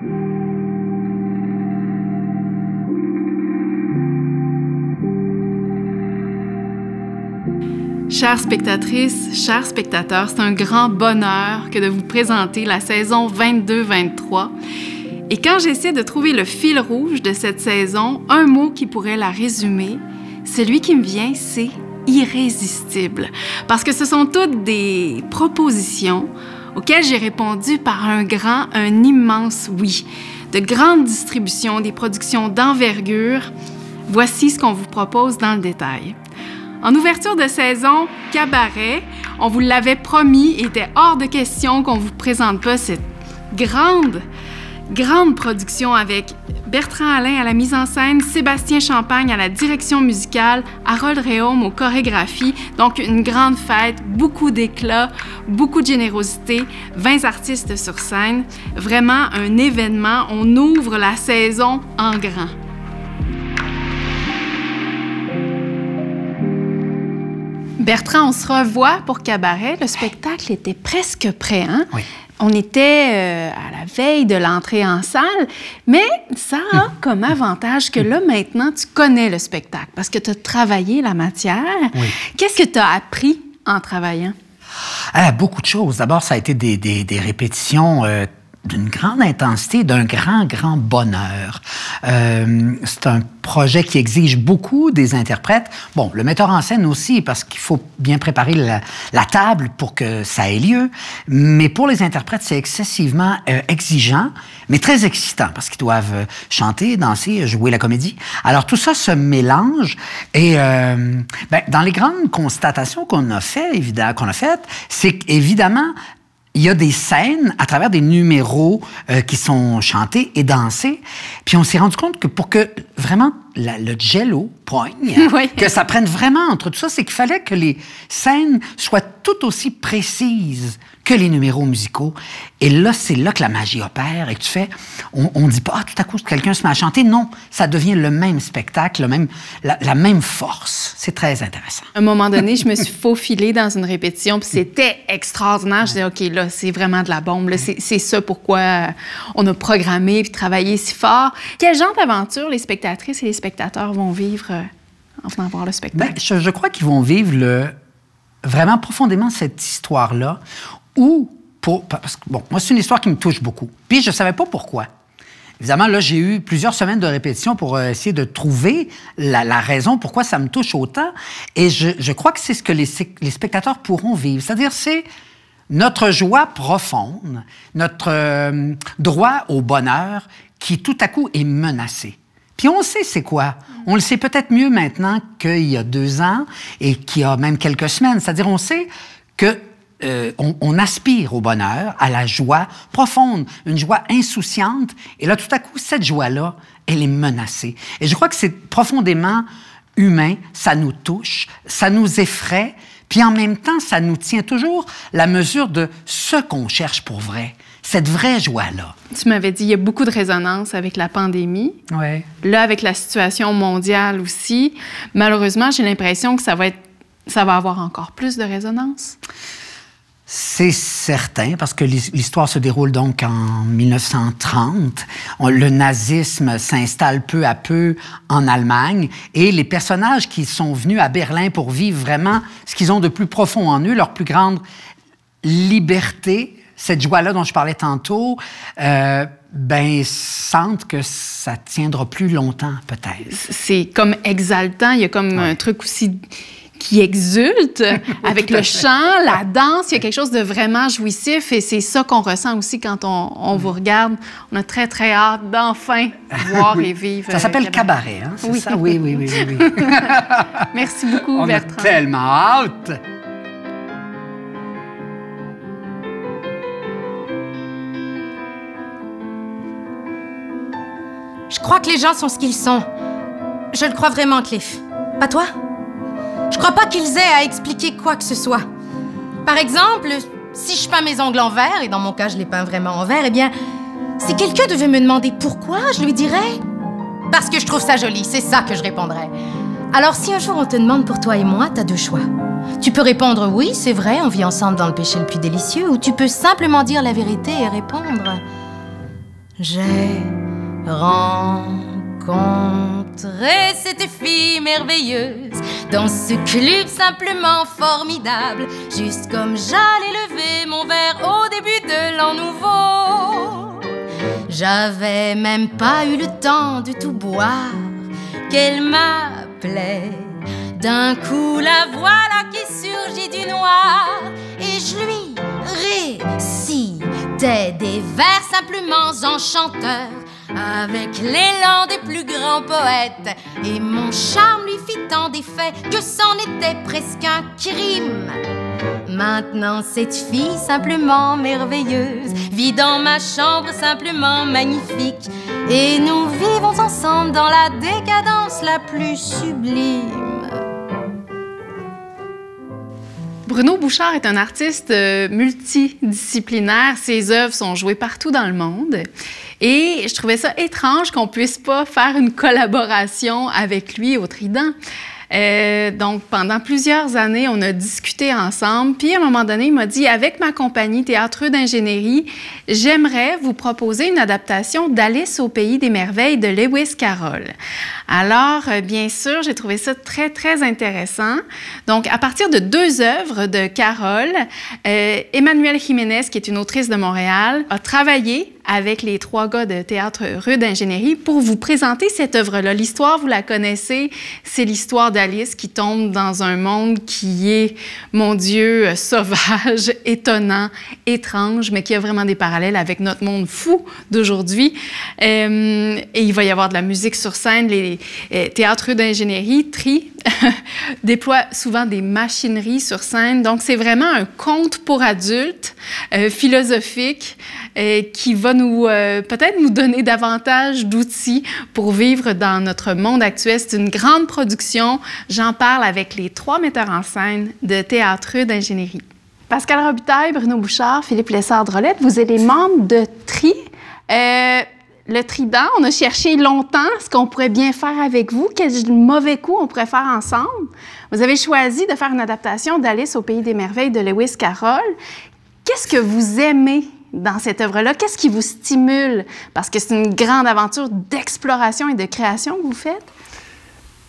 Chères spectatrices, chers spectateurs, c'est un grand bonheur que de vous présenter la saison 22-23. Et quand j'essaie de trouver le fil rouge de cette saison, un mot qui pourrait la résumer, celui qui me vient, c'est irrésistible. Parce que ce sont toutes des propositions auxquelles j'ai répondu par un immense oui. De grandes distributions, des productions d'envergure. Voici ce qu'on vous propose dans le détail. En ouverture de saison, Cabaret, on vous l'avait promis, était hors de question qu'on ne vous présente pas cette grande production avec Bertrand Alain à la mise en scène, Sébastien Champagne à la direction musicale, Harold Réaume aux chorégraphies. Donc, une grande fête, beaucoup d'éclat, beaucoup de générosité, 20 artistes sur scène. Vraiment un événement. On ouvre la saison en grand. Bertrand, on se revoit pour Cabaret. Le spectacle était presque prêt, hein? Oui. On était à la veille de l'entrée en salle, mais ça a comme avantage que là, maintenant, tu connais le spectacle parce que tu as travaillé la matière. Oui. Qu'est-ce que tu as appris en travaillant? Beaucoup de choses. D'abord, ça a été des répétitions d'une grande intensité, d'un grand bonheur. C'est un projet qui exige beaucoup des interprètes. Bon, le metteur en scène aussi, parce qu'il faut bien préparer la table pour que ça ait lieu. Mais pour les interprètes, c'est excessivement exigeant, mais très excitant, parce qu'ils doivent chanter, danser, jouer la comédie. Alors, tout ça se mélange. Et dans les grandes constatations qu'on a faites, c'est qu'évidemment, il y a des scènes à travers des numéros qui sont chantés et dansés. Puis on s'est rendu compte que pour que vraiment le jello poigne, oui. que ça prenne vraiment entre tout ça, c'est qu'il fallait que les scènes soient tout aussi précises que les numéros musicaux. Et là, c'est là que la magie opère et que tu fais... On ne dit pas, tout à coup, quelqu'un se met à chanter. Non, ça devient le même spectacle, la même force. C'est très intéressant. À un moment donné, je me suis faufilée dans une répétition, puis c'était extraordinaire. Je disais, OK, là, c'est vraiment de la bombe. Là, c'est ça pourquoi on a programmé puis travaillé si fort. Quel genre d'aventure les spectatrices et les spectateurs vont vivre en venant voir le spectacle? Je crois qu'ils vont vivre vraiment profondément cette histoire-là. Parce que, bon, moi, c'est une histoire qui me touche beaucoup. Puis, je ne savais pas pourquoi. Évidemment, là, j'ai eu plusieurs semaines de répétition pour essayer de trouver la raison pourquoi ça me touche autant. Et je crois que c'est ce que les spectateurs pourront vivre. C'est-à-dire, c'est notre joie profonde, notre droit au bonheur qui, tout à coup, est menacé. Puis on sait c'est quoi. On le sait peut-être mieux maintenant qu'il y a 2 ans et qu'il y a même quelques semaines. C'est-à-dire, on sait que on aspire au bonheur, à la joie profonde, une joie insouciante. Et là, tout à coup, cette joie-là, elle est menacée. Et je crois que c'est profondément humain, ça nous touche, ça nous effraie, puis en même temps, ça nous tient toujours la mesure de ce qu'on cherche pour vrai, cette vraie joie-là. Tu m'avais dit, il y a beaucoup de résonance avec la pandémie. Oui. Là, avec la situation mondiale aussi. Malheureusement, j'ai l'impression que ça va avoir encore plus de résonance. C'est certain, parce que l'histoire se déroule donc en 1930. Le nazisme s'installe peu à peu en Allemagne et les personnages qui sont venus à Berlin pour vivre vraiment ce qu'ils ont de plus profond en eux, leur plus grande liberté, cette joie-là dont je parlais tantôt, sentent que ça tiendra plus longtemps, peut-être. C'est comme exaltant. Il y a comme un truc aussi qui exulte avec le chant, la danse. Il y a quelque chose de vraiment jouissif et c'est ça qu'on ressent aussi quand on vous regarde. On a très, très hâte d'enfin voir et vivre. Ça s'appelle Cabaret, hein? C'est ça? Oui. Merci beaucoup, Bertrand. On a tellement hâte! Je crois que les gens sont ce qu'ils sont. Je le crois vraiment, Cliff. Pas toi? Je crois pas qu'ils aient à expliquer quoi que ce soit. Par exemple, si je peins mes ongles en vert, et dans mon cas, je les peins vraiment en vert, eh bien, si quelqu'un devait me demander pourquoi, je lui dirais... Parce que je trouve ça joli, c'est ça que je répondrais. Alors, si un jour on te demande pour toi et moi, t'as 2 choix. Tu peux répondre « Oui, c'est vrai, on vit ensemble dans le péché le plus délicieux » ou tu peux simplement dire la vérité et répondre J'ai rencontré cette fille merveilleuse dans ce club simplement formidable, juste comme j'allais lever mon verre au début de l'an nouveau. J'avais même pas eu le temps de tout boire qu'elle m'appelait. D'un coup, la voilà qui surgit du noir et je lui récitais des vers simplement enchanteurs avec l'élan des plus grands poètes. Et mon charme lui fit tant d'effet que c'en était presque un crime. Maintenant, cette fille simplement merveilleuse vit dans ma chambre simplement magnifique. Et nous vivons ensemble dans la décadence la plus sublime. Bruno Bouchard est un artiste multidisciplinaire. Ses œuvres sont jouées partout dans le monde. Et je trouvais ça étrange qu'on puisse pas faire une collaboration avec lui au Trident. Donc, pendant plusieurs années, on a discuté ensemble. Puis, à un moment donné, il m'a dit, avec ma compagnie Théâtre d'ingénierie, j'aimerais vous proposer une adaptation d'Alice au pays des merveilles de Lewis Carroll. Alors, bien sûr, j'ai trouvé ça très, très intéressant. Donc, à partir de 2 œuvres de Carroll, Emmanuelle Jiménez, qui est une autrice de Montréal, a travaillé avec les 3 gars de Théâtre Rue d'ingénierie pour vous présenter cette œuvre-là. L'histoire, vous la connaissez, c'est l'histoire d'Alice qui tombe dans un monde qui est, mon Dieu, sauvage, étonnant, étrange, mais qui a vraiment des parallèles avec notre monde fou d'aujourd'hui. Et il va y avoir de la musique sur scène. Les Théâtre Rue d'ingénierie, TRI, déploie souvent des machineries sur scène. Donc, c'est vraiment un conte pour adultes, philosophique, qui va nous peut-être nous donner davantage d'outils pour vivre dans notre monde actuel. C'est une grande production. J'en parle avec les 3 metteurs en scène de Théâtre Rue d'ingénierie. Pascal Robitaille, Bruno Bouchard, Philippe Lessard-Drolette, vous êtes les membres de TRI. Le Trident, on a cherché longtemps ce qu'on pourrait bien faire avec vous, quel mauvais coup on pourrait faire ensemble. Vous avez choisi de faire une adaptation d'Alice au pays des merveilles de Lewis Carroll. Qu'est-ce que vous aimez dans cette œuvre-là? Qu'est-ce qui vous stimule? Parce que c'est une grande aventure d'exploration et de création que vous faites.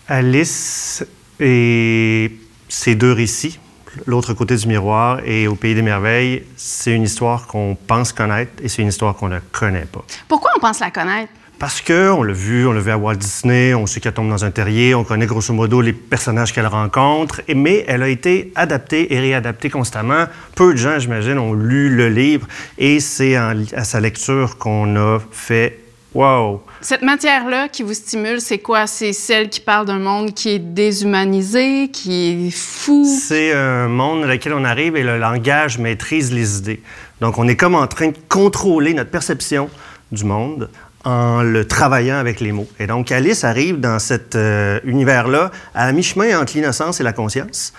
Alice et ses 2 récits, l'autre côté du miroir et au pays des merveilles, c'est une histoire qu'on pense connaître et c'est une histoire qu'on ne connaît pas. Pourquoi on pense la connaître? Parce qu'on l'a vu à Walt Disney, on sait qu'elle tombe dans un terrier, on connaît grosso modo les personnages qu'elle rencontre, mais elle a été adaptée et réadaptée constamment. Peu de gens, j'imagine, ont lu le livre et c'est à sa lecture qu'on a fait « wow ». Cette matière-là qui vous stimule, c'est quoi? C'est celle qui parle d'un monde qui est déshumanisé, qui est fou? C'est un monde dans lequel on arrive et le langage maîtrise les idées. Donc, on est comme en train de contrôler notre perception du monde en le travaillant avec les mots. Et donc, Alice arrive dans cet univers-là à mi-chemin entre l'innocence et la conscience.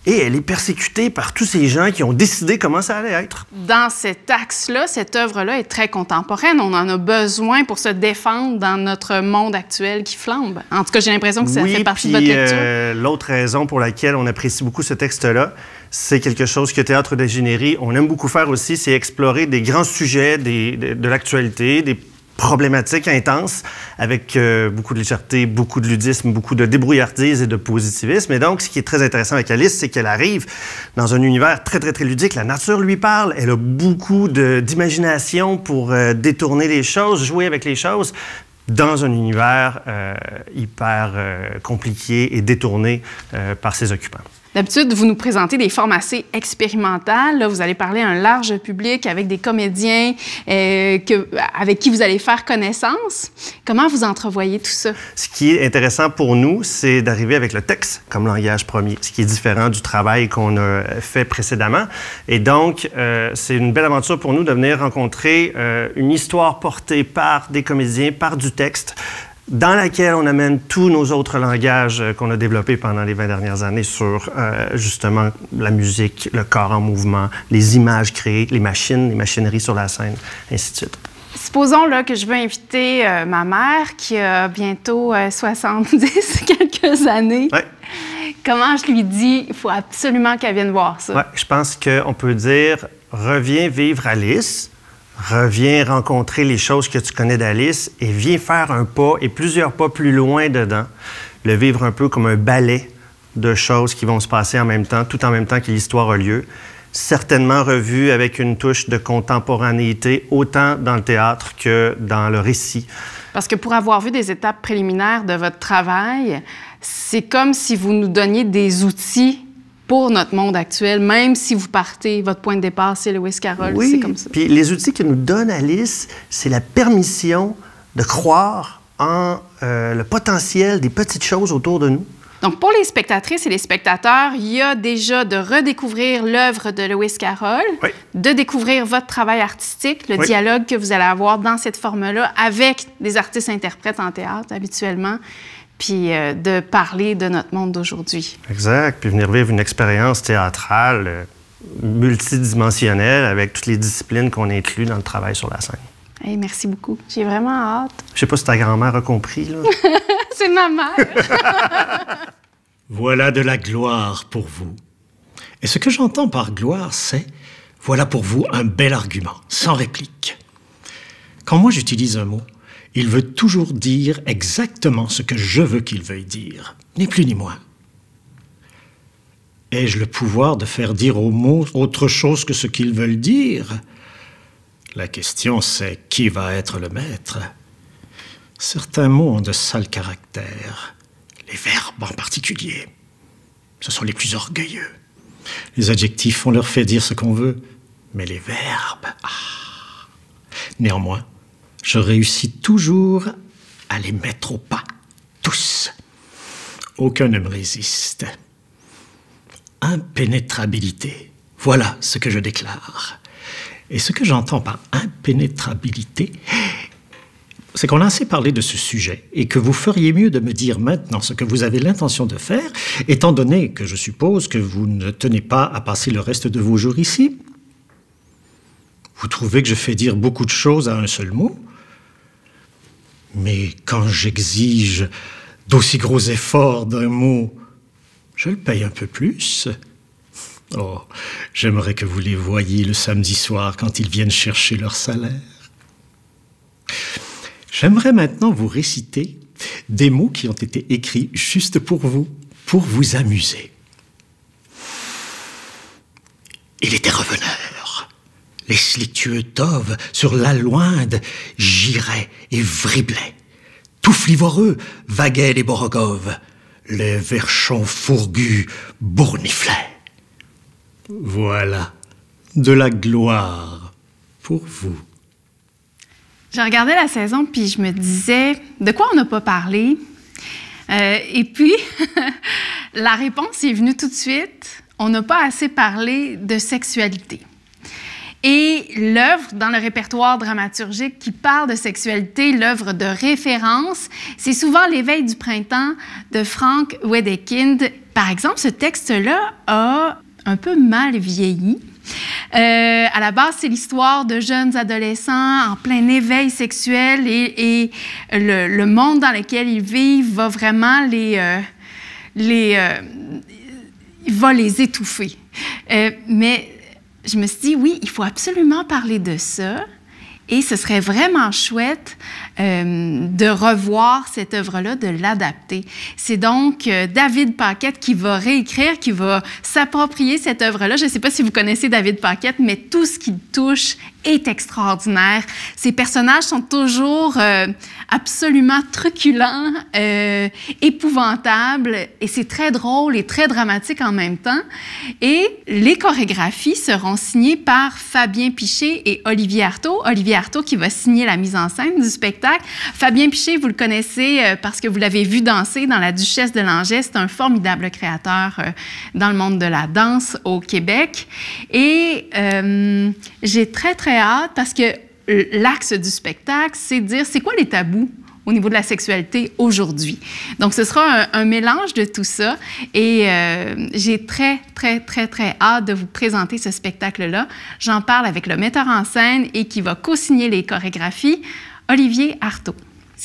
Et elle est persécutée par tous ces gens qui ont décidé comment ça allait être. Dans cet axe-là, cette œuvre-là est très contemporaine. On en a besoin pour se défendre dans notre monde actuel qui flambe. En tout cas, j'ai l'impression que ça fait partie de votre lecture. L'autre raison pour laquelle on apprécie beaucoup ce texte-là, c'est quelque chose que Théâtre d'ingénierie, on aime beaucoup faire aussi, c'est explorer des grands sujets de l'actualité, des problématiques intenses, avec beaucoup de légèreté, beaucoup de ludisme, beaucoup de débrouillardise et de positivisme. Et donc, ce qui est très intéressant avec Alice, c'est qu'elle arrive dans un univers très, très, très ludique. La nature lui parle. Elle a beaucoup d'imagination pour détourner les choses, jouer avec les choses, dans un univers hyper compliqué et détourné par ses occupants. D'habitude, vous nous présentez des formes assez expérimentales. Là, vous allez parler à un large public avec des comédiens avec qui vous allez faire connaissance. Comment vous entrevoyez tout ça? Ce qui est intéressant pour nous, c'est d'arriver avec le texte comme langage premier, ce qui est différent du travail qu'on a fait précédemment. Et donc, c'est une belle aventure pour nous de venir rencontrer une histoire portée par des comédiens, par du texte, dans laquelle on amène tous nos autres langages qu'on a développés pendant les 20 dernières années sur, justement, la musique, le corps en mouvement, les images créées, les machines, les machineries sur la scène, ainsi de suite. Supposons là, que je veux inviter ma mère, qui a bientôt 70 quelques années. Ouais. Comment je lui dis, il faut absolument qu'elle vienne voir ça? Ouais, je pense qu'on peut dire, reviens vivre Alice, Reviens rencontrer les choses que tu connais d'Alice et viens faire un pas et plusieurs pas plus loin dedans. Le vivre un peu comme un ballet de choses qui vont se passer en même temps, tout en même temps que l'histoire a lieu. Certainement revu avec une touche de contemporanéité, autant dans le théâtre que dans le récit. Parce que pour avoir vu des étapes préliminaires de votre travail, c'est comme si vous nous donniez des outils pour notre monde actuel, même si vous partez, votre point de départ, c'est Lewis Carroll, oui, c'est comme ça. Puis les outils que nous donne Alice, c'est la permission de croire en le potentiel des petites choses autour de nous. Donc, pour les spectatrices et les spectateurs, il y a déjà de redécouvrir l'œuvre de Lewis Carroll, oui. de découvrir votre travail artistique, le dialogue que vous allez avoir dans cette forme-là avec des artistes-interprètes en théâtre, habituellement, puis de parler de notre monde d'aujourd'hui. Exact. Puis venir vivre une expérience théâtrale multidimensionnelle avec toutes les disciplines qu'on inclut dans le travail sur la scène. Hey, merci beaucoup. J'ai vraiment hâte. Je sais pas si ta grand-mère a compris, là. C'est ma mère. Voilà de la gloire pour vous. Et ce que j'entends par gloire, c'est « voilà pour vous un bel argument, sans réplique ». Quand moi j'utilise un mot, il veut toujours dire exactement ce que je veux qu'il veuille dire, ni plus ni moins. Ai-je le pouvoir de faire dire aux mots autre chose que ce qu'ils veulent dire ? La question, c'est qui va être le maître ? Certains mots ont de sales caractères, les verbes en particulier. Ce sont les plus orgueilleux. Les adjectifs, on leur fait dire ce qu'on veut, mais les verbes... Ah. Néanmoins, je réussis toujours à les mettre au pas, tous. Aucun ne me résiste. Impénétrabilité, voilà ce que je déclare. Et ce que j'entends par impénétrabilité, c'est qu'on a assez parlé de ce sujet et que vous feriez mieux de me dire maintenant ce que vous avez l'intention de faire, étant donné que je suppose que vous ne tenez pas à passer le reste de vos jours ici. Vous trouvez que je fais dire beaucoup de choses à un seul mot? Mais quand j'exige d'aussi gros efforts d'un mot, je le paye un peu plus. Oh, j'aimerais que vous les voyiez le samedi soir quand ils viennent chercher leur salaire. J'aimerais maintenant vous réciter des mots qui ont été écrits juste pour vous amuser. Il était reveneur. Les slictueux toves sur l'aloinde giraient et vriblaient. Tout flivoreux vaguaient les borogoves. Les verchons fourgus bourniflaient. Voilà, de la gloire pour vous. Je regardais la saison, puis je me disais, de quoi on n'a pas parlé? Et puis, la réponse est venue tout de suite. On n'a pas assez parlé de sexualité. Et l'œuvre dans le répertoire dramaturgique qui parle de sexualité, l'œuvre de référence, c'est souvent L'éveil du printemps de Frank Wedekind. Par exemple, ce texte-là a un peu mal vieilli. À la base, c'est l'histoire de jeunes adolescents en plein éveil sexuel et le monde dans lequel ils vivent va vraiment il va les étouffer. Mais je me suis dit, oui, il faut absolument parler de ça. Et ce serait vraiment chouette de revoir cette œuvre-là, de l'adapter. C'est donc David Paquette qui va réécrire, qui va s'approprier cette œuvre-là. Je ne sais pas si vous connaissez David Paquette, mais tout ce qu'il touche est extraordinaire. Ses personnages sont toujours absolument truculents, épouvantables, et c'est très drôle et très dramatique en même temps. Et les chorégraphies seront signées par Fabien Piché et Olivier Artaud. Olivier Artaud qui va signer la mise en scène du spectacle. Fabien Piché, vous le connaissez parce que vous l'avez vu danser dans La Duchesse de Langeais. C'est un formidable créateur dans le monde de la danse au Québec. Et j'ai très, très hâte parce que l'axe du spectacle, c'est de dire c'est quoi les tabous au niveau de la sexualité aujourd'hui. Donc, ce sera un mélange de tout ça et j'ai très, très, très, très hâte de vous présenter ce spectacle-là. J'en parle avec le metteur en scène et qui va co-signer les chorégraphies, Olivier Artaud.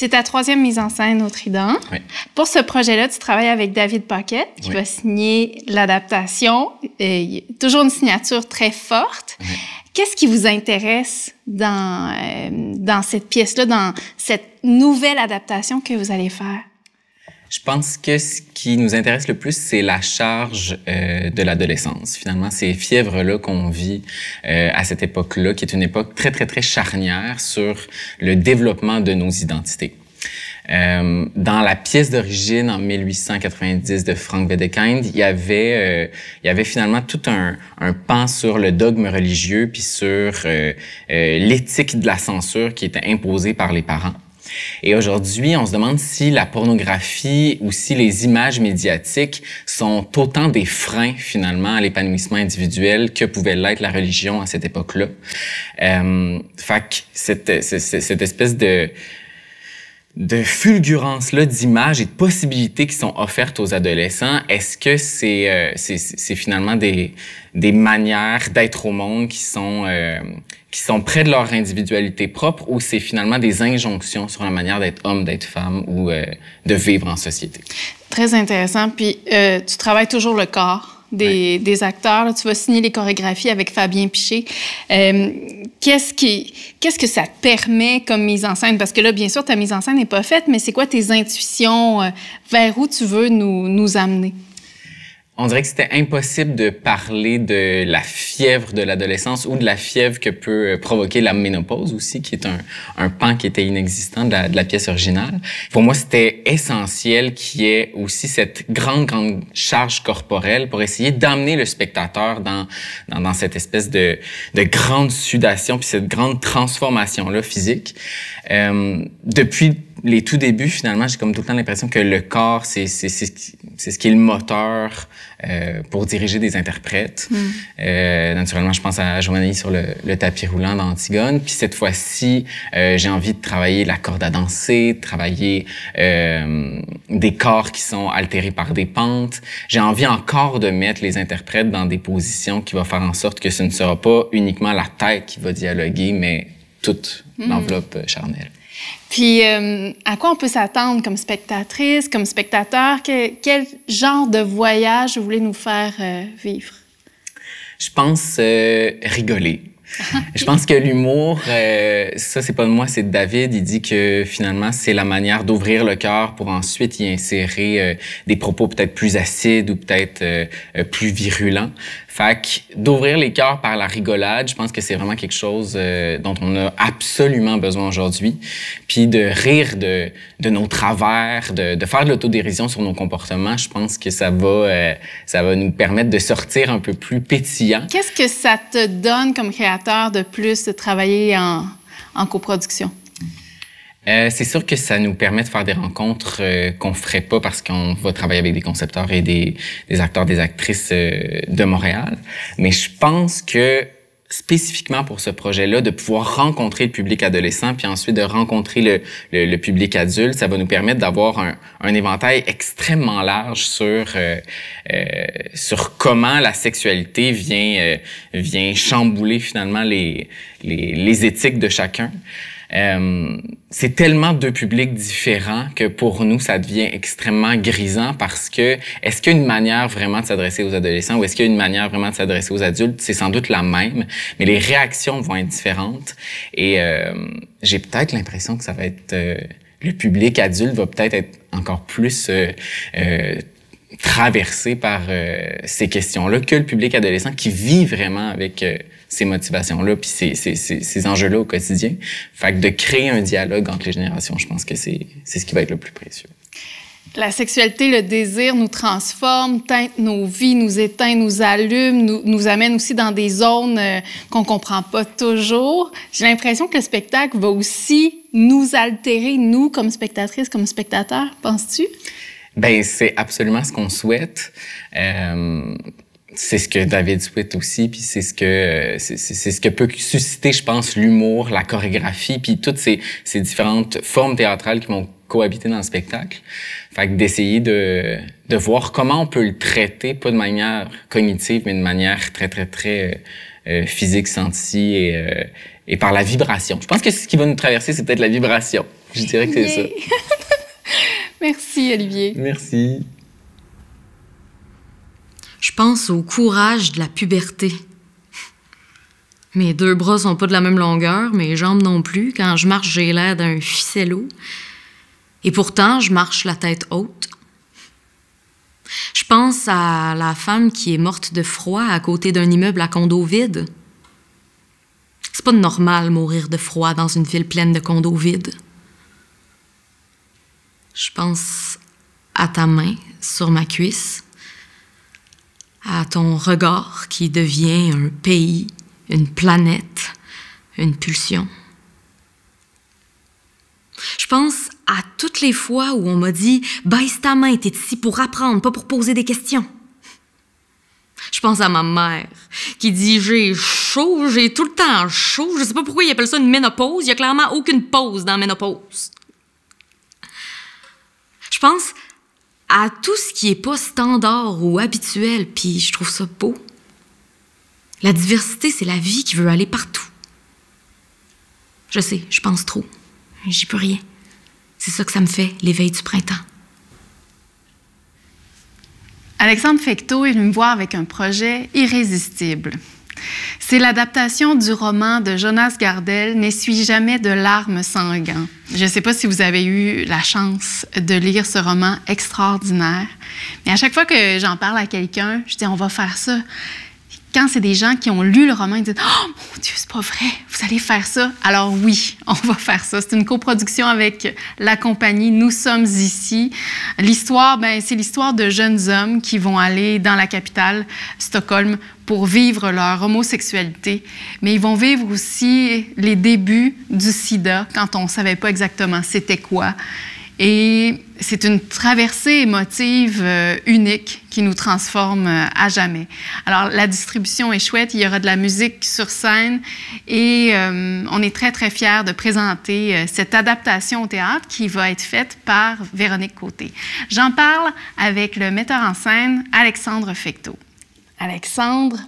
C'est ta 3e mise en scène au Trident. Oui. Pour ce projet-là, tu travailles avec David Paquette, qui va signer l'adaptation. Toujours une signature très forte. Oui. Qu'est-ce qui vous intéresse dans cette pièce-là, dans cette nouvelle adaptation que vous allez faire? Je pense que ce qui nous intéresse le plus, c'est la charge de l'adolescence. Finalement, ces fièvres-là qu'on vit à cette époque-là, qui est une époque très, très, très charnière sur le développement de nos identités. Dans la pièce d'origine, en 1890, de Frank Wedekind, il y avait finalement tout un pan sur le dogme religieux puis sur l'éthique de la censure qui était imposée par les parents. Et aujourd'hui, on se demande si la pornographie ou si les images médiatiques sont autant des freins, finalement, à l'épanouissement individuel que pouvait l'être la religion à cette époque-là. Fait que cette espèce de fulgurance-là d'images et de possibilités qui sont offertes aux adolescents, est-ce que c'est finalement des manières d'être au monde qui sont près de leur individualité propre, ou c'est finalement des injonctions sur la manière d'être homme, d'être femme ou de vivre en société? Très intéressant. Puis tu travailles toujours le corps des acteurs. Là, tu vas signer les chorégraphies avec Fabien Piché. Qu'est-ce que ça te permet comme mise en scène? Parce que là, bien sûr, ta mise en scène n'est pas faite, mais c'est quoi tes intuitions? Vers où tu veux nous amener? On dirait que c'était impossible de parler de la fièvre de l'adolescence ou de la fièvre que peut provoquer la ménopause aussi, qui est un pan qui était inexistant de la pièce originale. Pour moi, c'était essentiel qu'il y ait aussi cette grande charge corporelle pour essayer d'amener le spectateur dans cette espèce de grande sudation puis cette grande transformation-là physique. Depuis les tout débuts, finalement, j'ai comme tout le temps l'impression que le corps, c'est ce qui est le moteur pour diriger des interprètes. Naturellement, je pense à Joanie sur le tapis roulant d'Antigone. Puis cette fois-ci, j'ai envie de travailler la corde à danser, de travailler des corps qui sont altérés par des pentes. J'ai envie encore de mettre les interprètes dans des positions qui vont faire en sorte que ce ne sera pas uniquement la tête qui va dialoguer, mais toute l'enveloppe charnelle. Puis, à quoi on peut s'attendre comme spectatrice, comme spectateur? Quel genre de voyage vous voulez nous faire vivre? Je pense rigoler. Je pense que l'humour, ça, c'est pas de moi, c'est de David. Il dit que finalement, c'est la manière d'ouvrir le cœur pour ensuite y insérer des propos peut-être plus acides ou peut-être plus virulents. Fait que d'ouvrir les cœurs par la rigolade, je pense que c'est vraiment quelque chose dont on a absolument besoin aujourd'hui. Puis de rire de nos travers, de faire de l'autodérision sur nos comportements, je pense que ça va nous permettre de sortir un peu plus pétillant. Qu'est-ce que ça te donne comme créateur de plus de travailler en coproduction? C'est sûr que ça nous permet de faire des rencontres qu'on ferait pas parce qu'on va travailler avec des concepteurs et des acteurs, des actrices de Montréal. Mais je pense que spécifiquement pour ce projet-là, de pouvoir rencontrer le public adolescent puis ensuite de rencontrer le public adulte, ça va nous permettre d'avoir un éventail extrêmement large sur comment la sexualité vient chambouler finalement les éthiques de chacun. C'est tellement deux publics différents que pour nous, ça devient extrêmement grisant parce que est-ce qu'il y a une manière vraiment de s'adresser aux adolescents ou est-ce qu'il y a une manière vraiment de s'adresser aux adultes? C'est sans doute la même, mais les réactions vont être différentes. Et j'ai peut-être l'impression que ça va être... le public adulte va peut-être être encore plus... traversé par ces questions-là que le public adolescent qui vit vraiment avec ces motivations-là puis ces enjeux-là au quotidien. Fait que de créer un dialogue entre les générations, je pense que c'est ce qui va être le plus précieux. La sexualité, le désir nous transforme, teinte nos vies, nous éteint, nous allume, nous amène aussi dans des zones qu'on comprend pas toujours. J'ai l'impression que le spectacle va aussi nous altérer, nous, comme spectatrices, comme spectateurs, penses-tu? Ben, c'est absolument ce qu'on souhaite. C'est ce que David souhaite aussi, puis c'est ce que peut susciter, je pense, l'humour, la chorégraphie, puis toutes ces différentes formes théâtrales qui vont cohabiter dans le spectacle. Fait que d'essayer de voir comment on peut le traiter, pas de manière cognitive, mais de manière très, très, très physique sentie et par la vibration. Je pense que ce qui va nous traverser, c'est peut-être la vibration. Je dirais que c'est ça. Merci, Olivier. Merci. Je pense au courage de la puberté. Mes 2 bras sont pas de la même longueur, mes jambes non plus. Quand je marche, j'ai l'air d'un ficello. Et pourtant, je marche la tête haute. Je pense à la femme qui est morte de froid à côté d'un immeuble à condos vide. C'est pas normal mourir de froid dans une ville pleine de condos vides. Je pense à ta main sur ma cuisse, à ton regard qui devient un pays, une planète, une pulsion. Je pense à toutes les fois où on m'a dit « Baisse ta main, t'es ici pour apprendre, pas pour poser des questions. » Je pense à ma mère qui dit « J'ai chaud, j'ai tout le temps chaud. » Je sais pas pourquoi ils appellent ça une ménopause. Il y a clairement aucune pause dans la ménopause. Je pense à tout ce qui est pas standard ou habituel, puis je trouve ça beau. La diversité, c'est la vie qui veut aller partout. Je sais, je pense trop. J'y peux rien. C'est ça que ça me fait, l'éveil du printemps. Alexandre Fecteau est venu me voir avec un projet irrésistible. C'est l'adaptation du roman de Jonas Gardel, « N'essuie jamais de larmes sans gants ». Je ne sais pas si vous avez eu la chance de lire ce roman extraordinaire, mais à chaque fois que j'en parle à quelqu'un, je dis « on va faire ça ». Quand c'est des gens qui ont lu le roman, ils disent « Oh mon Dieu, c'est pas vrai, vous allez faire ça ». Alors oui, on va faire ça. C'est une coproduction avec la compagnie Nous sommes ici. L'histoire, c'est l'histoire de jeunes hommes qui vont aller dans la capitale, Stockholm, pour vivre leur homosexualité. Mais ils vont vivre aussi les débuts du sida, quand on ne savait pas exactement c'était quoi. Et c'est une traversée émotive unique qui nous transforme à jamais. Alors, la distribution est chouette. Il y aura de la musique sur scène et on est très, très fiers de présenter cette adaptation au théâtre qui va être faite par Véronique Côté. J'en parle avec le metteur en scène Alexandre Fecteau. Alexandre,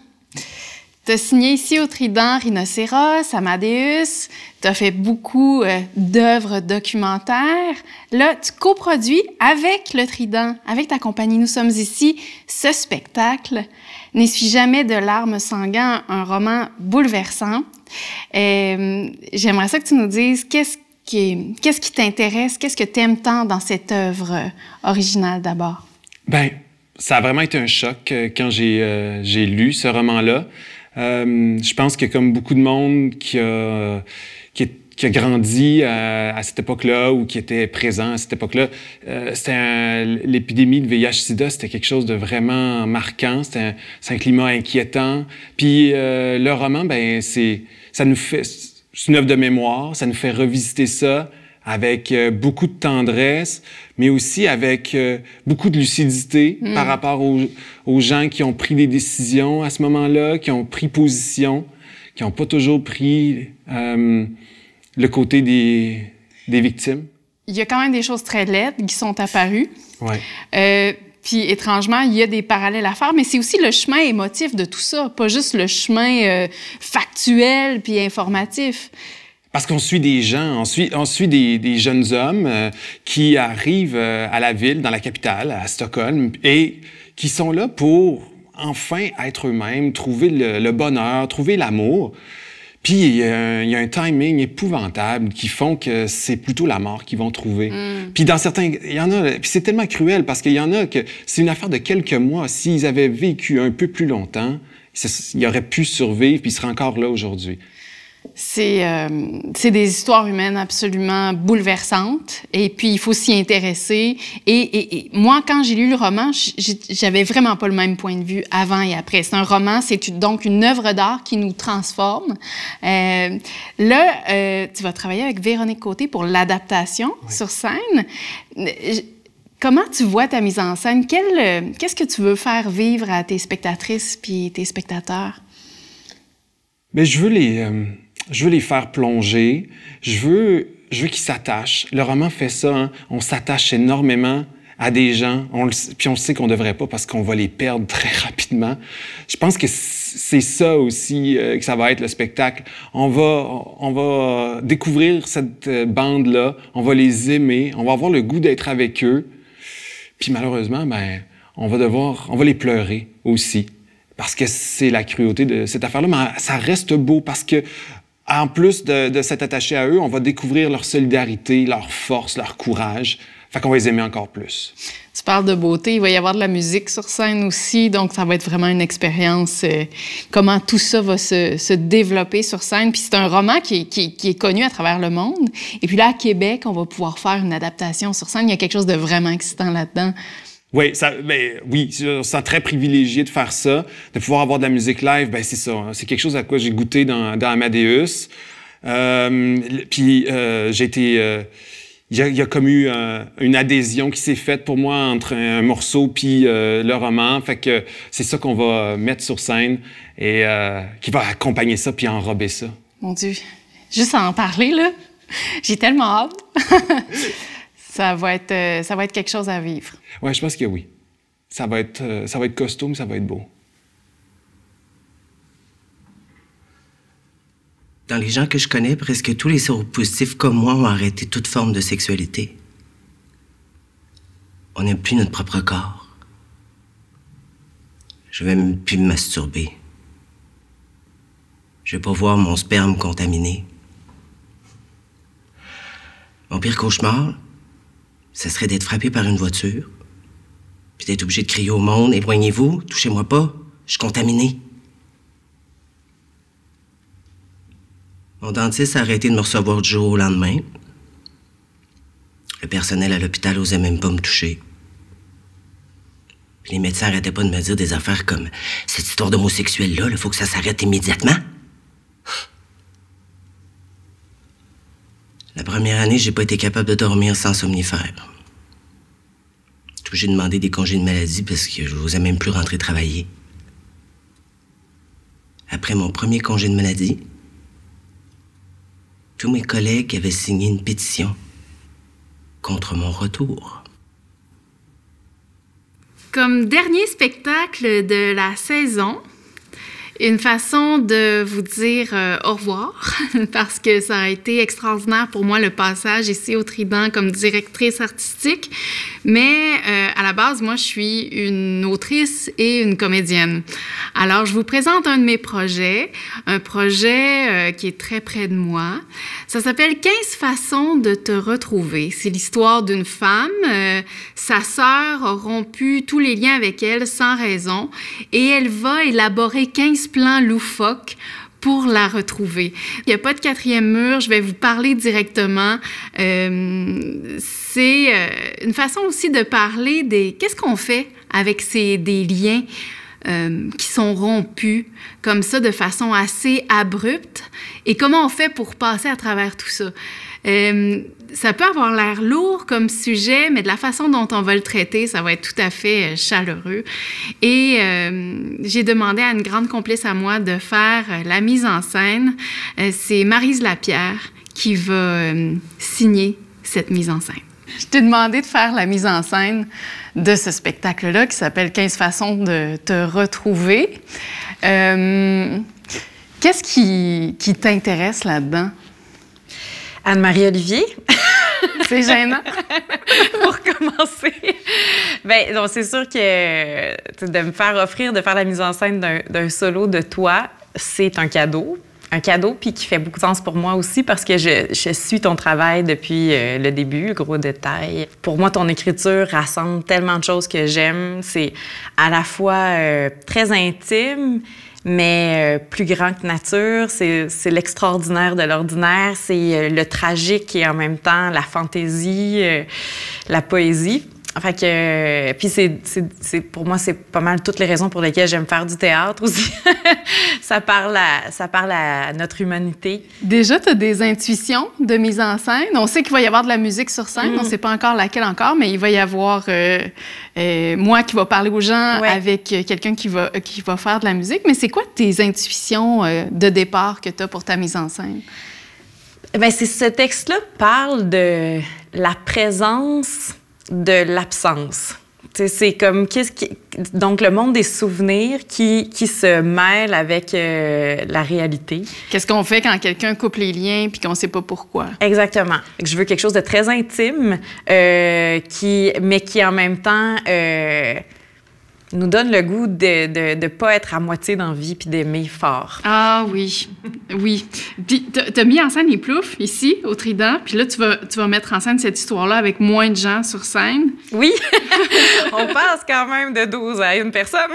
tu as signé ici au Trident Rhinocéros, Amadeus, tu as fait beaucoup d'œuvres documentaires. Là, tu coproduis avec le Trident, avec ta compagnie Nous sommes ici, ce spectacle, N'essuie jamais de larmes sans gants, un roman bouleversant. J'aimerais ça que tu nous dises qu'est-ce qui t'intéresse, qu'est-ce que tu aimes tant dans cette œuvre originale d'abord? Bien, ça a vraiment été un choc quand j'ai lu ce roman-là. Je pense que comme beaucoup de monde qui a grandi à cette époque-là ou qui était présent à cette époque-là, l'épidémie de VIH-Sida, c'était quelque chose de vraiment marquant. C'est un climat inquiétant. Puis le roman, c'est une œuvre de mémoire. Ça nous fait revisiter ça avec beaucoup de tendresse, mais aussi avec beaucoup de lucidité par rapport aux gens qui ont pris des décisions à ce moment-là, qui ont pris position, qui n'ont pas toujours pris le côté des victimes. Il y a quand même des choses très laides qui sont apparues. Ouais. Puis, étrangement, il y a des parallèles à faire, mais c'est aussi le chemin émotif de tout ça, pas juste le chemin factuel puis informatif. Parce qu'on suit des gens, on suit des jeunes hommes qui arrivent à la ville, dans la capitale, à Stockholm, et qui sont là pour enfin être eux-mêmes, trouver le bonheur, trouver l'amour. Puis il y a un timing épouvantable qui font que c'est plutôt la mort qu'ils vont trouver. Puis dans certains, il y en a, puis c'est tellement cruel parce qu'il y en a que c'est une affaire de quelques mois. S'ils avaient vécu un peu plus longtemps, ils auraient pu survivre puis ils seraient encore là aujourd'hui. C'est des histoires humaines absolument bouleversantes et puis il faut s'y intéresser. Et moi, quand j'ai lu le roman, j'avais vraiment pas le même point de vue avant et après. C'est un roman, c'est donc une œuvre d'art qui nous transforme. Tu vas travailler avec Véronique Côté pour l'adaptation sur scène. Comment tu vois ta mise en scène? Qu'est-ce que tu veux faire vivre à tes spectatrices puis tes spectateurs? Bien, je veux les faire plonger. Je veux qu'ils s'attachent. Le roman fait ça, hein? On s'attache énormément à des gens, puis on le sait qu'on ne devrait pas parce qu'on va les perdre très rapidement. Je pense que c'est ça aussi que ça va être le spectacle. On va découvrir cette bande-là, on va les aimer, on va avoir le goût d'être avec eux. Puis malheureusement, ben, on va les pleurer aussi. Parce que c'est la cruauté de cette affaire-là, mais ça reste beau parce que, en plus de s'être attaché à eux, on va découvrir leur solidarité, leur force, leur courage. Fait qu'on va les aimer encore plus. Tu parles de beauté, il va y avoir de la musique sur scène aussi, donc ça va être vraiment une expérience, comment tout ça va se développer sur scène. Puis c'est un roman qui est connu à travers le monde. Et puis là, à Québec, on va pouvoir faire une adaptation sur scène. Il y a quelque chose de vraiment excitant là-dedans. Oui, oui, je me sens très privilégié de faire ça, de pouvoir avoir de la musique live. Ben c'est ça, hein. C'est quelque chose à quoi j'ai goûté dans Amadeus. Puis j'ai été... Il y a comme eu une adhésion qui s'est faite pour moi entre un morceau puis le roman. Fait que c'est ça qu'on va mettre sur scène et qui va accompagner ça puis enrober ça. Mon Dieu, juste à en parler, là, j'ai tellement hâte. Ça va être quelque chose à vivre. Oui, je pense que oui. Ça va être costaud, mais ça va être beau. Dans les gens que je connais, presque tous les séropositifs comme moi ont arrêté toute forme de sexualité. On n'aime plus notre propre corps. Je vais même plus me masturber. Je vais pas voir mon sperme contaminé. Mon pire cauchemar, ce serait d'être frappé par une voiture, puis d'être obligé de crier au monde « Éloignez-vous, touchez-moi pas, je suis contaminé ». Mon dentiste a arrêté de me recevoir du jour au lendemain. Le personnel à l'hôpital osait même pas me toucher. Puis les médecins arrêtaient pas de me dire des affaires comme « Cette histoire d'homosexuel-là, il faut que ça s'arrête immédiatement ». La première année, j'ai pas été capable de dormir sans somnifère. J'ai demandé des congés de maladie parce que je n'osais même plus rentrer travailler. Après mon premier congé de maladie, tous mes collègues avaient signé une pétition contre mon retour. Comme dernier spectacle de la saison, une façon de vous dire au revoir, parce que ça a été extraordinaire pour moi le passage ici au Trident comme directrice artistique. Mais à la base, moi, je suis une autrice et une comédienne. Alors, je vous présente un de mes projets, un projet qui est très près de moi. Ça s'appelle « 15 façons de te retrouver ». C'est l'histoire d'une femme. Sa sœur a rompu tous les liens avec elle sans raison et elle va élaborer 15 plans loufoques pour la retrouver. Il n'y a pas de quatrième mur, je vais vous parler directement. C'est une façon aussi de parler des... Qu'est-ce qu'on fait avec des liens qui sont rompus comme ça de façon assez abrupte et comment on fait pour passer à travers tout ça. Ça peut avoir l'air lourd comme sujet, mais de la façon dont on va le traiter, ça va être tout à fait chaleureux. Et j'ai demandé à une grande complice à moi de faire la mise en scène. C'est Maryse Lapierre qui va signer cette mise en scène. Je t'ai demandé de faire la mise en scène de ce spectacle-là qui s'appelle « 15 façons de te retrouver ». Qu'est-ce qui t'intéresse là-dedans? Anne-Marie Olivier. C'est gênant. Pour commencer. Bien, donc c'est sûr que de me faire offrir de faire la mise en scène d'un solo de toi, c'est un cadeau. Un cadeau, puis qui fait beaucoup de sens pour moi aussi parce que je suis ton travail depuis le début, Gros Détail. Pour moi, ton écriture rassemble tellement de choses que j'aime. C'est à la fois très intime, mais plus grand que nature. C'est l'extraordinaire de l'ordinaire. C'est le tragique et en même temps la fantaisie, la poésie. Fait que, puis pour moi, c'est pas mal toutes les raisons pour lesquelles j'aime faire du théâtre aussi. ça parle à notre humanité. Déjà, tu as des intuitions de mise en scène. On sait qu'il va y avoir de la musique sur scène. On ne sait pas encore laquelle encore, mais il va y avoir moi qui va parler aux gens avec quelqu'un qui va faire de la musique. Mais c'est quoi tes intuitions de départ que tu as pour ta mise en scène? Bien, ce texte-là parle de la présence de l'absence. C'est comme donc le monde des souvenirs qui se mêle avec la réalité. Qu'est-ce qu'on fait quand quelqu'un coupe les liens puis qu'on sait pas pourquoi? Exactement. Je veux quelque chose de très intime, mais qui en même temps nous donne le goût de pas être à moitié dans la vie puis d'aimer fort. Ah oui, oui. Puis t'as mis en scène les Ploufs ici, au Trident, puis là, tu vas mettre en scène cette histoire-là avec moins de gens sur scène. Oui, on passe quand même de 12 à une personne.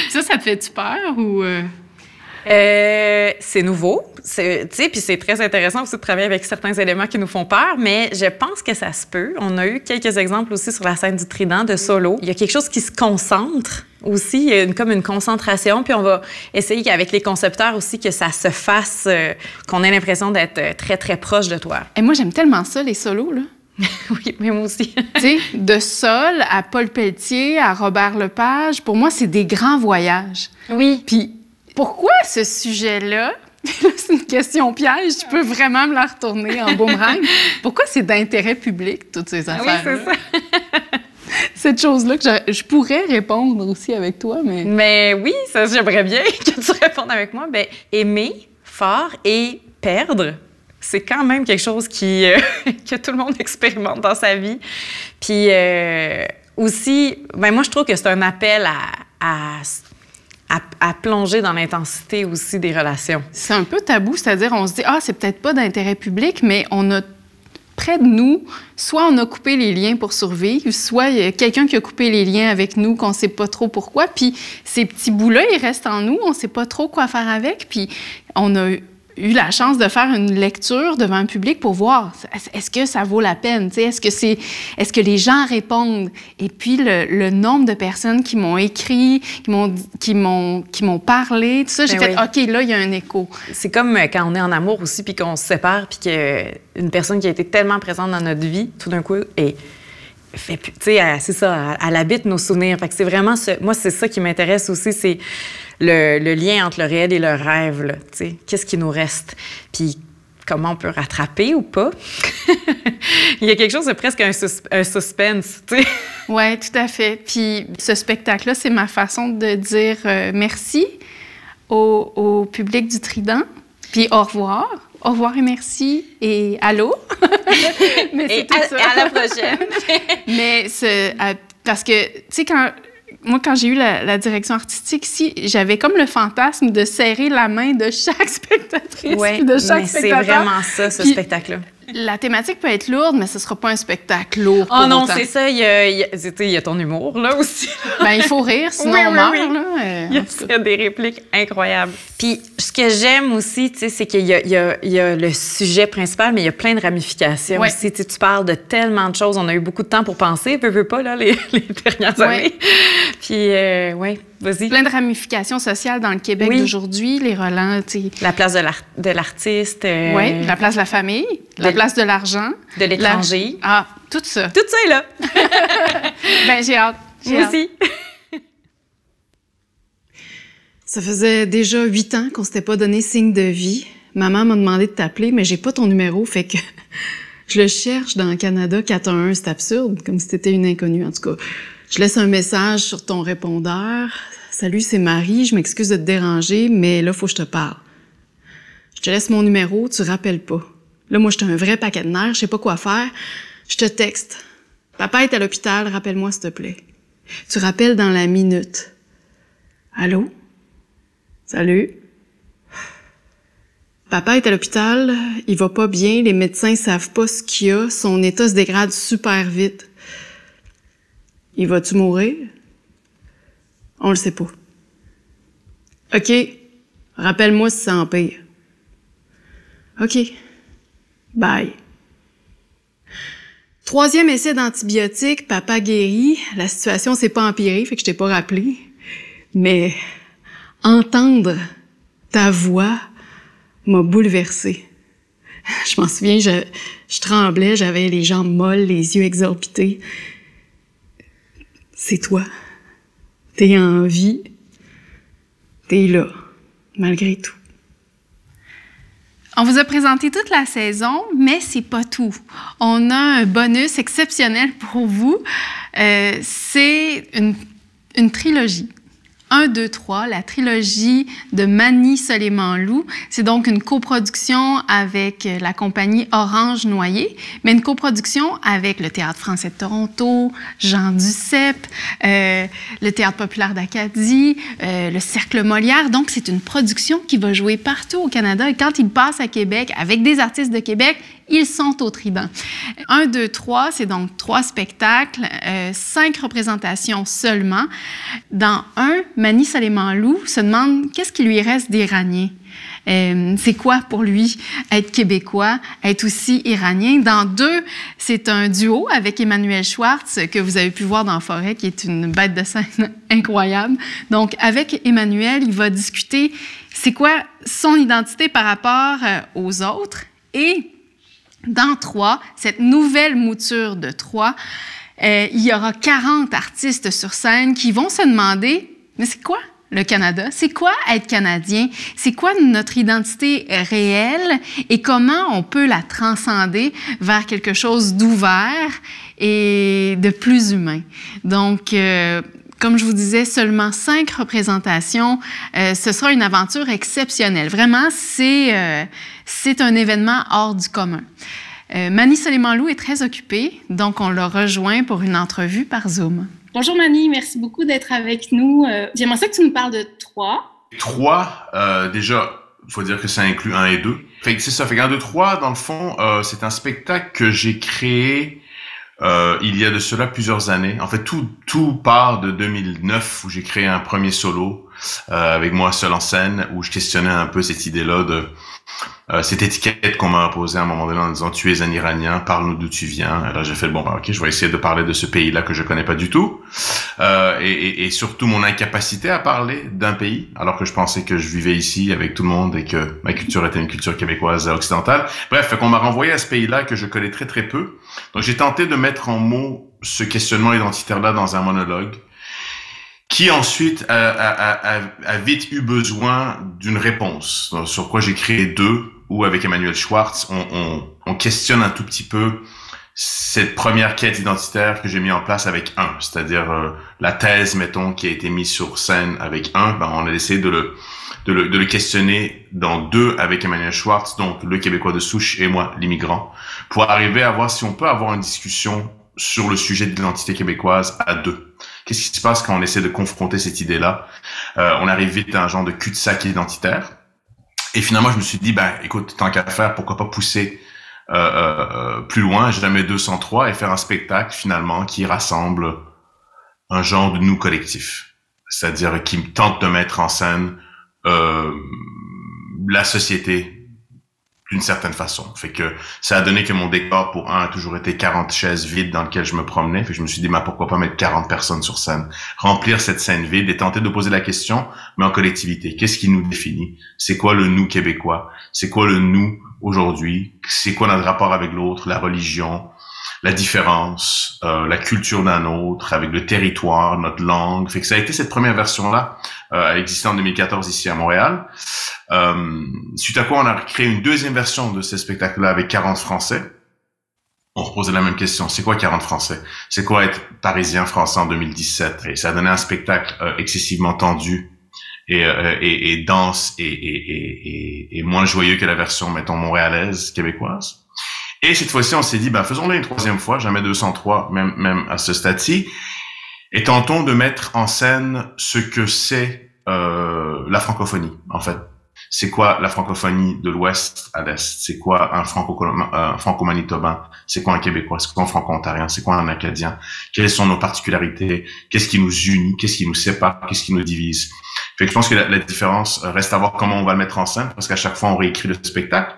Ça te fait-tu peur ou... C'est nouveau, puis c'est très intéressant aussi de travailler avec certains éléments qui nous font peur, mais je pense que ça se peut. On a eu quelques exemples aussi sur la scène du Trident de solo. Il y a quelque chose qui se concentre aussi, il y a comme une concentration, puis on va essayer qu'avec les concepteurs aussi, que ça se fasse, qu'on ait l'impression d'être très, très proche de toi. Et moi, j'aime tellement ça, les solos, là. Oui, mais moi aussi. Tu sais, de Sol à Paul Pelletier, à Robert Lepage, pour moi, c'est des grands voyages. Oui. Puis pourquoi ce sujet-là, c'est une question piège, tu peux vraiment me la retourner en boomerang, pourquoi c'est d'intérêt public, toutes ces affaires-là? Oui, c'est ça. Cette chose-là que je pourrais répondre aussi avec toi, mais... Mais oui, ça, j'aimerais bien que tu répondes avec moi. Bien, aimer fort et perdre, c'est quand même quelque chose que tout le monde expérimente dans sa vie. Puis aussi, ben moi, je trouve que c'est un appel à plonger dans l'intensité aussi des relations. C'est un peu tabou, c'est-à-dire on se dit « Ah, c'est peut-être pas d'intérêt public, mais on a près de nous, soit on a coupé les liens pour survivre, soit il y a quelqu'un qui a coupé les liens avec nous qu'on sait pas trop pourquoi, puis ces petits bouts-là, ils restent en nous, on sait pas trop quoi faire avec, puis on a eu la chance de faire une lecture devant un public pour voir est-ce que ça vaut la peine, est-ce que les gens répondent, et puis le nombre de personnes qui m'ont écrit, qui m'ont parlé, tout ça, j'ai fait OK, là il y a un écho. C'est comme quand on est en amour aussi puis qu'on se sépare puis qu'une personne qui a été tellement présente dans notre vie tout d'un coup fait, tu sais, c'est ça, elle habite nos souvenirs. Fait que c'est vraiment moi c'est ça qui m'intéresse aussi, c'est le lien entre le réel et le rêve, là, tu sais. Qu'est-ce qui nous reste? Puis comment on peut rattraper ou pas? Il y a quelque chose de presque un suspense, tu sais. Oui, tout à fait. Puis ce spectacle-là, c'est ma façon de dire merci au public du Trident, puis au revoir. Au revoir et merci et allô. Mais c'est tout ça. Et à la prochaine. Mais parce que, tu sais, quand j'ai eu la direction artistique ici, j'avais comme le fantasme de serrer la main de chaque spectatrice, puis de chaque spectateur. C'est vraiment ça, ce spectacle-là. La thématique peut être lourde, mais ce ne sera pas un spectacle lourd. Oh non, c'est ça. Il y a ton humour, là, aussi. Ben, il faut rire, sinon on meurt, là. Il y a des répliques incroyables. Puis, ce que j'aime aussi, tu sais, c'est qu'il y a le sujet principal, mais il y a plein de ramifications aussi. Tu parles de tellement de choses. On a eu beaucoup de temps pour penser, veux pas, là, les dernières années. Puis, vas-y. Plein de ramifications sociales dans le Québec d'aujourd'hui, les relents, tu sais. La place de l'artiste. Oui, la place de la famille, la place de l'argent. De l'étranger. Ah, tout ça. Tout ça est là. Ben, j'ai hâte. Moi aussi. Ça faisait déjà 8 ans qu'on s'était pas donné signe de vie. Maman m'a demandé de t'appeler, mais j'ai pas ton numéro, fait que je le cherche dans Canada 411. C'est absurde, comme si t'étais une inconnue, en tout cas. Je laisse un message sur ton répondeur. Salut, c'est Marie, je m'excuse de te déranger, mais là, faut que je te parle. Je te laisse mon numéro, tu rappelles pas. Là, moi, j'étais un vrai paquet de nerfs, je sais pas quoi faire. Je te texte. Papa est à l'hôpital, rappelle-moi, s'il te plaît. Tu rappelles dans la minute. Allô? Salut? Papa est à l'hôpital, il va pas bien, les médecins savent pas ce qu'il y a, son état se dégrade super vite. Il va-tu mourir? On le sait pas. OK. Rappelle-moi si ça empire. OK. Bye. 3e essai d'antibiotiques, papa guérit. La situation s'est pas empirée, fait que je t'ai pas rappelé. Mais entendre ta voix m'a bouleversée. Je m'en souviens, je tremblais, j'avais les jambes molles, les yeux exorbités. C'est toi. T'es en vie. T'es là, malgré tout. On vous a présenté toute la saison, mais c'est pas tout. On a un bonus exceptionnel pour vous. C'est une trilogie. 1, 2, 3, la trilogie de Mani Soleiman-Loup. C'est donc une coproduction avec la compagnie Orange Noyer, mais une coproduction avec le Théâtre français de Toronto, Jean Duceppe, le Théâtre populaire d'Acadie, le Cercle Molière. Donc, c'est une production qui va jouer partout au Canada. Et quand il passe à Québec avec des artistes de Québec, ils sont au Trident. 1, 2, 3, c'est donc 3 spectacles, 5 représentations seulement. Dans un, Mani Soleiman-Loup se demande qu'est-ce qui lui reste d'Iranien. C'est quoi pour lui être québécois, être aussi iranien? Dans 2, c'est un duo avec Emmanuel Schwartz que vous avez pu voir dans Forêt, qui est une bête de scène incroyable. Donc, avec Emmanuel, il va discuter c'est quoi son identité par rapport aux autres. Et dans 3, cette nouvelle mouture de 3, il y aura 40 artistes sur scène qui vont se demander mais c'est quoi le Canada? C'est quoi être Canadien? C'est quoi notre identité réelle et comment on peut la transcender vers quelque chose d'ouvert et de plus humain? Donc, comme je vous disais, seulement 5 représentations. Ce sera une aventure exceptionnelle. Vraiment, c'est un événement hors du commun. Mani Soleiman-Loup est très occupée, donc on l'a rejoint pour une entrevue par Zoom. Bonjour Mani, merci beaucoup d'être avec nous. J'aimerais ça que tu nous parles de 3. 3, déjà, il faut dire que ça inclut 1 et 2. Fait que c'est ça, fait que 1, 2, 3, dans le fond, c'est un spectacle que j'ai créé il y a de cela plusieurs années. En fait, tout part de 2009 où j'ai créé un premier solo avec moi seul en scène, où je questionnais un peu cette idée-là de cette étiquette qu'on m'a imposée à un moment donné en disant tu es un Iranien, parle-nous d'où tu viens. Et là j'ai fait bon, ok, je vais essayer de parler de ce pays-là que je connais pas du tout, et surtout mon incapacité à parler d'un pays, alors que je pensais que je vivais ici avec tout le monde et que ma culture était une culture québécoise occidentale. Bref, fait qu'on m'a renvoyé à ce pays-là que je connais très très peu. Donc j'ai tenté de mettre en mots ce questionnement identitaire-là dans un monologue, qui ensuite a vite eu besoin d'une réponse, sur quoi j'ai créé 2, où avec Emmanuel Schwartz, on questionne un tout petit peu cette première quête identitaire que j'ai mis en place avec 1, c'est-à-dire la thèse, mettons, qui a été mise sur scène avec 1, ben on a essayé de le questionner dans 2 avec Emmanuel Schwartz, donc le Québécois de souche et moi, l'immigrant, pour arriver à voir si on peut avoir une discussion sur le sujet de l'identité québécoise à 2. Qu'est-ce qui se passe quand on essaie de confronter cette idée-là? On arrive vite à un genre de cul-de-sac identitaire. Et finalement, je me suis dit, ben, écoute, tant qu'à faire, pourquoi pas pousser plus loin, jamais 203, et faire un spectacle, finalement, qui rassemble un genre de nous collectif. C'est-à-dire qui tente de mettre en scène la société d'une certaine façon. Fait que ça a donné que mon décor pour 1 a toujours été 40 chaises vides dans lesquelles je me promenais. Fait que je me suis dit, ben, pourquoi pas mettre 40 personnes sur scène? Remplir cette scène vide et tenter de poser la question, mais en collectivité. Qu'est-ce qui nous définit? C'est quoi le nous québécois? C'est quoi le nous aujourd'hui? C'est quoi notre rapport avec l'autre, la religion, la différence, la culture d'un autre, avec le territoire, notre langue. Fait que ça a été cette première version-là, existée en 2014 ici à Montréal. Suite à quoi on a créé une deuxième version de ce spectacle-là avec 40 Français. On reposait la même question. C'est quoi 40 Français? C'est quoi être parisien français en 2017? Et ça a donné un spectacle excessivement tendu et dense et moins joyeux que la version, mettons, montréalaise, québécoise. Et cette fois-ci, on s'est dit, ben, faisons-le une 3e fois, jamais 203, même à ce stade-ci, et tentons de mettre en scène ce que c'est la francophonie, en fait. C'est quoi la francophonie de l'Ouest à l'Est? C'est quoi un franco-manitobain? C'est quoi un Québécois? C'est quoi un franco-ontarien? C'est quoi un Acadien? Quelles sont nos particularités? Qu'est-ce qui nous unit? Qu'est-ce qui nous sépare? Qu'est-ce qui nous divise? Fait que je pense que la différence reste à voir comment on va le mettre en scène, parce qu'à chaque fois, on réécrit le spectacle.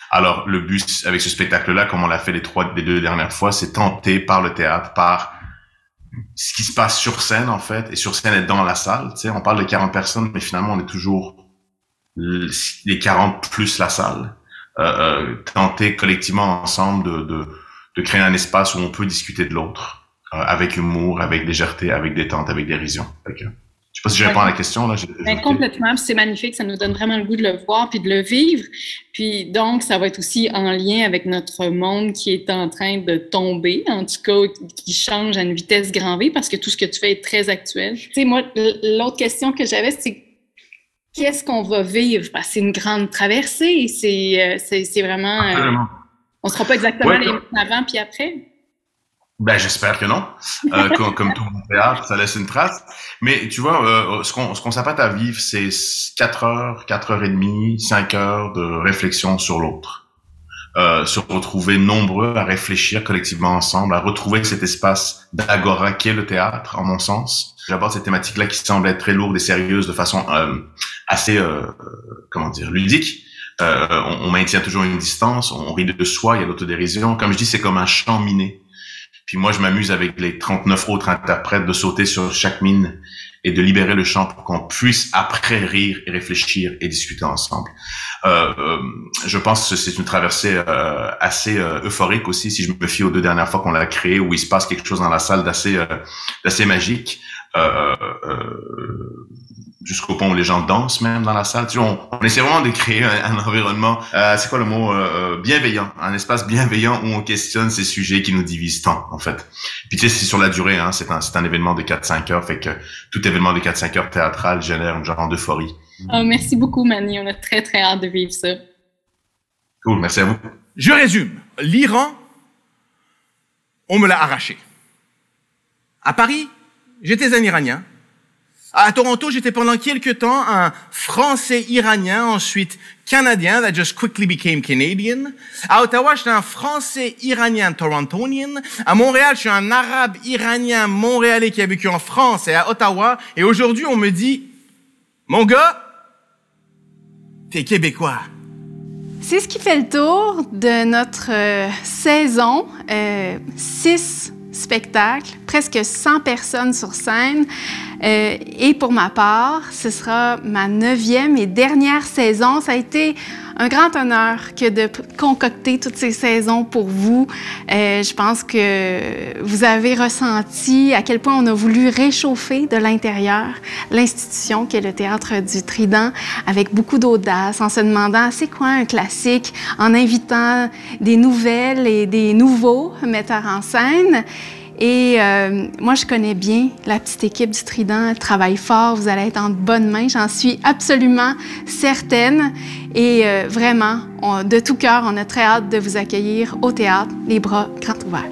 Alors, le but avec ce spectacle-là, comme on l'a fait les 2 dernières fois, c'est tenter par le théâtre, par ce qui se passe sur scène, en fait, et sur scène et dans la salle. Tu sais, on parle de 40 personnes, mais finalement, on est toujours les 40 plus la salle. Tenter collectivement ensemble de créer un espace où on peut discuter de l'autre, avec humour, avec légèreté, avec détente, avec dérision. Je sais pas si je réponds à la question. Là. Complètement, c'est magnifique. Ça nous donne vraiment le goût de le voir puis de le vivre. Puis donc, ça va être aussi en lien avec notre monde qui est en train de tomber, en tout cas, qui change à une vitesse grand V parce que tout ce que tu fais est très actuel. Tu sais, moi, l'autre question que j'avais, c'est qu'est-ce qu'on va vivre? Parce que c'est une grande traversée. C'est vraiment... on ne sera pas exactement les mêmes avant puis après. Ben, j'espère que non. Comme tout mon théâtre, ça laisse une trace. Mais tu vois, ce qu'on s'apprête à vivre, c'est 4 heures, 4 heures et demie, 5 heures de réflexion sur l'autre. Se retrouver nombreux à réfléchir collectivement ensemble, à retrouver cet espace d'agora qu'est le théâtre, en mon sens. J'aborde cette thématique-là qui semble être très lourde et sérieuse de façon assez, ludique. On maintient toujours une distance, on rit de soi, il y a l'autodérision. Comme je dis, c'est comme un champ miné. Puis moi, je m'amuse avec les 39 autres interprètes de sauter sur chaque mine et de libérer le champ pour qu'on puisse après rire et réfléchir et discuter ensemble. Je pense que c'est une traversée assez euphorique aussi, si je me fie aux 2 dernières fois qu'on l'a créé, où il se passe quelque chose dans la salle d'assez magique. Jusqu'au point où les gens dansent même dans la salle. Tu vois, on essaie vraiment de créer un environnement, c'est quoi le mot, bienveillant, un espace bienveillant où on questionne ces sujets qui nous divisent tant, en fait. Puis tu sais, c'est sur la durée, hein, c'est un événement de 4-5 heures, fait que tout événement de 4-5 heures théâtral génère une genre d'euphorie. Oh, merci beaucoup, Manny, on a très, très hâte de vivre ça. Cool, merci à vous. Je résume. L'Iran, on me l'a arraché. À Paris, j'étais un Iranien. À Toronto, j'étais pendant quelques temps un Français-Iranien, ensuite Canadien, that just quickly became Canadian. À Ottawa, j'étais un Français-Iranien Torontonian. À Montréal, je suis un Arabe-Iranien montréalais qui a vécu en France et à Ottawa. Et aujourd'hui, on me dit, mon gars, t'es Québécois. C'est ce qui fait le tour de notre saison. 6 spectacles, presque 100 personnes sur scène. Et pour ma part, ce sera ma 9e et dernière saison. Ça a été un grand honneur que de concocter toutes ces saisons pour vous. Je pense que vous avez ressenti à quel point on a voulu réchauffer de l'intérieur l'institution qu'est le Théâtre du Trident avec beaucoup d'audace, en se demandant c'est quoi un classique, en invitant des nouvelles et des nouveaux metteurs en scène. Et moi, je connais bien la petite équipe du Trident. Elle travaille fort. Vous allez être en bonnes mains. J'en suis absolument certaine. Et vraiment, de tout cœur, on a très hâte de vous accueillir au théâtre, les bras grands ouverts.